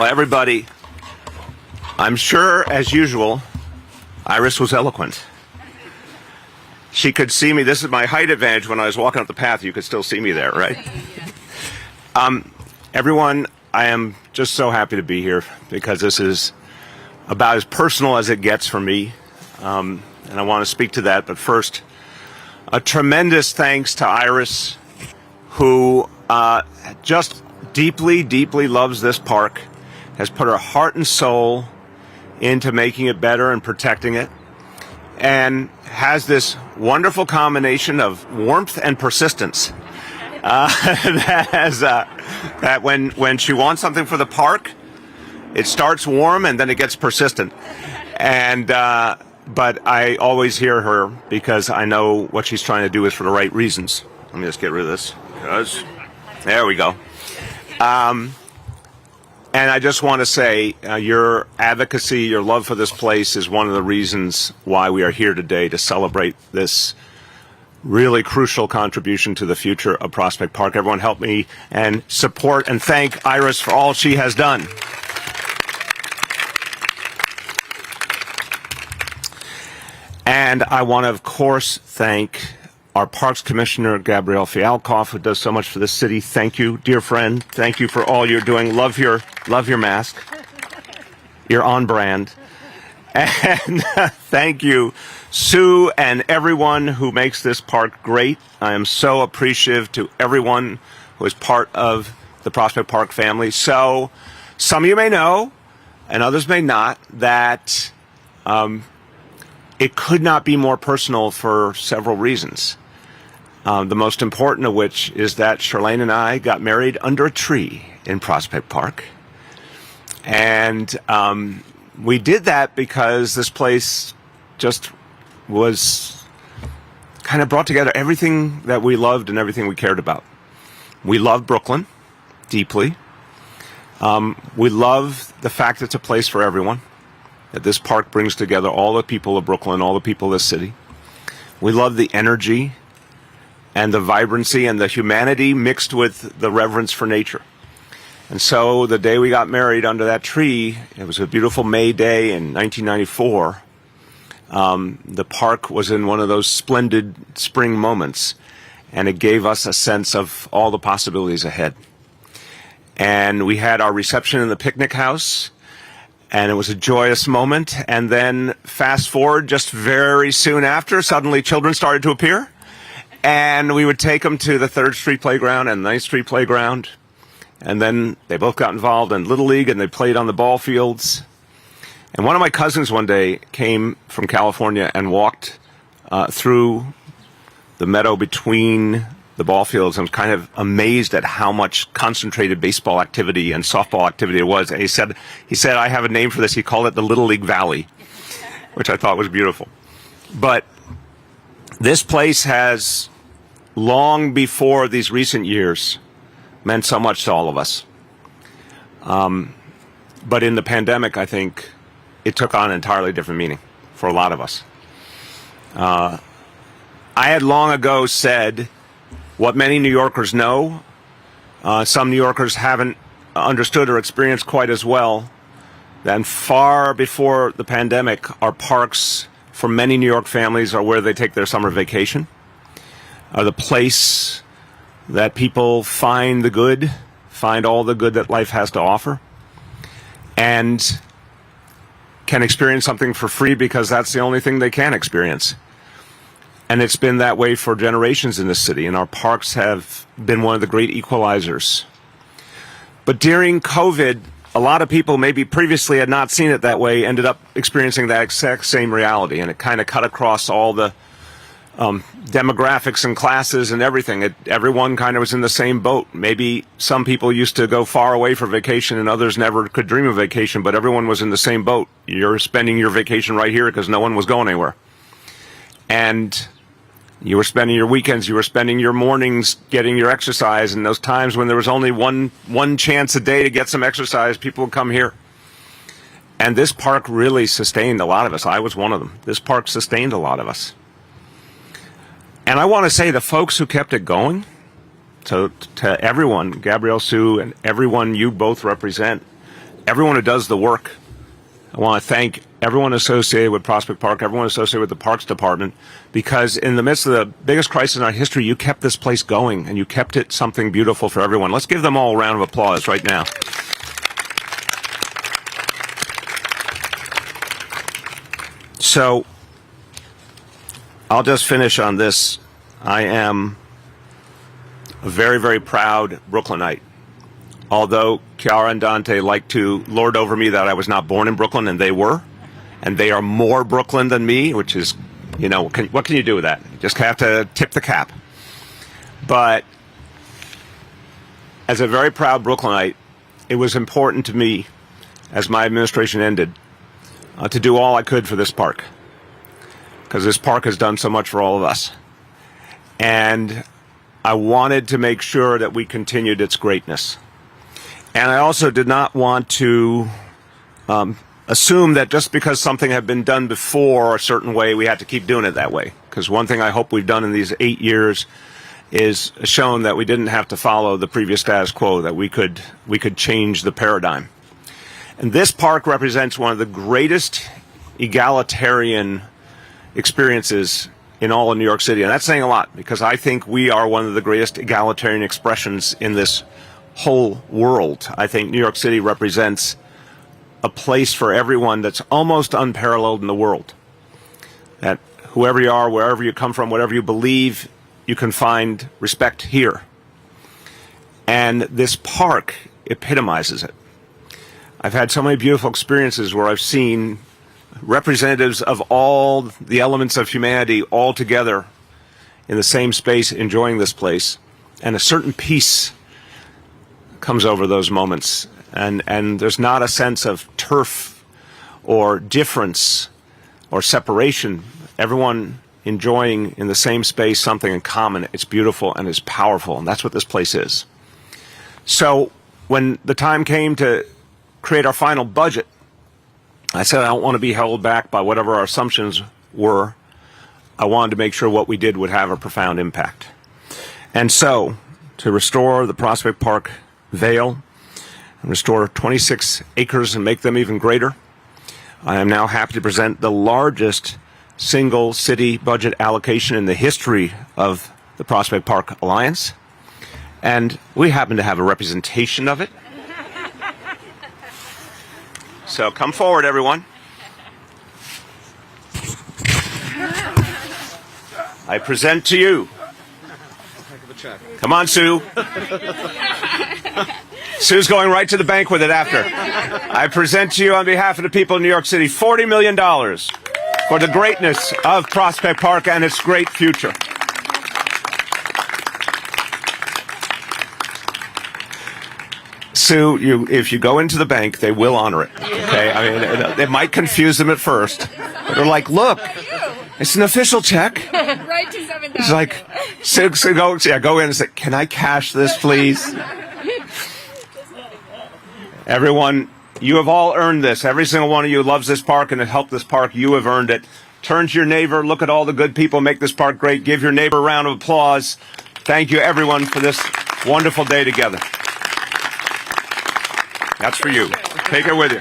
Well, everybody, I'm sure, as usual, Iris was eloquent. She could see me. This is my height advantage. When I was walking up the path, you could still see me there, right? Everyone, I am just so happy to be here because this is about as personal as it gets for me. And I want to speak to that. But first, a tremendous thanks to Iris, who just deeply, deeply loves this park, has put her heart and soul into making it better and protecting it, and has this wonderful combination of warmth and persistence. That when she wants something for the park, it starts warm and then it gets persistent. And but I always hear her because I know what she's trying to do is for the right reasons. Let me just get rid of this. There we go. And I just want to say your advocacy, your love for this place is one of the reasons why we are here today to celebrate this really crucial contribution to the future of Prospect Park. Everyone help me and support and thank Iris for all she has done. And I want to, of course, thank our Parks Commissioner, Gabrielle Fialkoff, who does so much for this city. Thank you, dear friend. Thank you for all you're doing. Love your mask. You're on brand. And thank you, Sue, and everyone who makes this park great. I am so appreciative to everyone who is part of the Prospect Park family. So some of you may know, and others may not, that it could not be more personal for several reasons. The most important of which is that Charlene and I got married under a tree in Prospect Park. And we did that because this place just was kind of brought together everything that we loved and everything we cared about. We love Brooklyn deeply. We love the fact that it's a place for everyone, that this park brings together all the people of Brooklyn, all the people of this city. We love the energy and the vibrancy and the humanity mixed with the reverence for nature. And so the day we got married under that tree, it was a beautiful May day in 1994. The park was in one of those splendid spring moments, and it gave us a sense of all the possibilities ahead. And we had our reception in the picnic house, and it was a joyous moment. And then fast forward just very soon after, suddenly children started to appear. And we would take them to the 3rd Street Playground and 9th Street Playground. And then they both got involved in Little League and they played on the ball fields. And one of my cousins one day came from California and walked through the meadow between the ball fields and was kind of amazed at how much concentrated baseball activity and softball activity it was. And he said, I have a name for this. He called it the Little League Valley, which I thought was beautiful. But this place has, long before these recent years, meant so much to all of us. But in the pandemic, I think it took on an entirely different meaning for a lot of us. I had long ago said what many New Yorkers know, some New Yorkers haven't understood or experienced quite as well, that far before the pandemic, our parks for many New York families are where they take their summer vacation, are the place that people find the good, find all the good that life has to offer, and can experience something for free because that's the only thing they can experience. And it's been that way for generations in this city, and our parks have been one of the great equalizers. But during COVID, a lot of people maybe previously had not seen it that way, ended up experiencing that exact same reality, and it kind of cut across all the demographics and classes and everything. Everyone kind of was in the same boat. Maybe some people used to go far away for vacation and others never could dream of vacation, but everyone was in the same boat. You're spending your vacation right here because no one was going anywhere. And you were spending your weekends, you were spending your mornings getting your exercise, and those times when there was only one chance a day to get some exercise, people would come here. And this park really sustained a lot of us. I was one of them. This park sustained a lot of us. And I want to say the folks who kept it going, to everyone, Gabrielle, Sue, and everyone you both represent, everyone who does the work. I want to thank everyone associated with Prospect Park, everyone associated with the Parks Department, because in the midst of the biggest crisis in our history, you kept this place going, and you kept it something beautiful for everyone. Let's give them all a round of applause right now. So, I'll just finish on this. I am a very, very proud Brooklynite. Although Chiara and Dante like to lord over me that I was not born in Brooklyn, and they were. And they are more Brooklyn than me, which is, you know, what can you do with that? You just have to tip the cap. But as a very proud Brooklynite, it was important to me, as my administration ended, to do all I could for this park. Because this park has done so much for all of us. And I wanted to make sure that we continued its greatness. And I also did not want to assume that just because something had been done before a certain way, we had to keep doing it that way. Because one thing I hope we've done in these 8 years is shown that we didn't have to follow the previous status quo, that we could change the paradigm. And this park represents one of the greatest egalitarian experiences in all of New York City. And that's saying a lot, because I think we are one of the greatest egalitarian expressions in this whole world. I think New York City represents a place for everyone that's almost unparalleled in the world. That whoever you are, wherever you come from, whatever you believe, you can find respect here. And this park epitomizes it. I've had so many beautiful experiences where I've seen representatives of all the elements of humanity all together in the same space enjoying this place, and a certain peace comes over those moments, and there's not a sense of turf or difference or separation. Everyone enjoying in the same space something in common. It's beautiful and it's powerful, and that's what this place is. So when the time came to create our final budget, I said I don't want to be held back by whatever our assumptions were. I wanted to make sure what we did would have a profound impact. And so, to restore the Prospect Park Vale and restore 26 acres and make them even greater, I am now happy to present the largest single city budget allocation in the history of the Prospect Park Alliance. And we happen to have a representation of it. So come forward, everyone. I present to you. Come on, Sue. Sue's going right to the bank with it after. I present to you on behalf of the people of New York City $40 million for the greatness of Prospect Park and its great future. Sue, if you go into the bank, they will honor it. Okay, I mean, it might confuse them at first, but they're like, "Look, it's an official check." Right to 7,000. It's like, Sue, go in and say, "Can I cash this, please?" Everyone, you have all earned this. Every single one of you loves this park and has helped this park. You have earned it. Turn to your neighbor. Look at all the good people make this park great. Give your neighbor a round of applause. Thank you, everyone, for this wonderful day together. That's for you. Take it with you.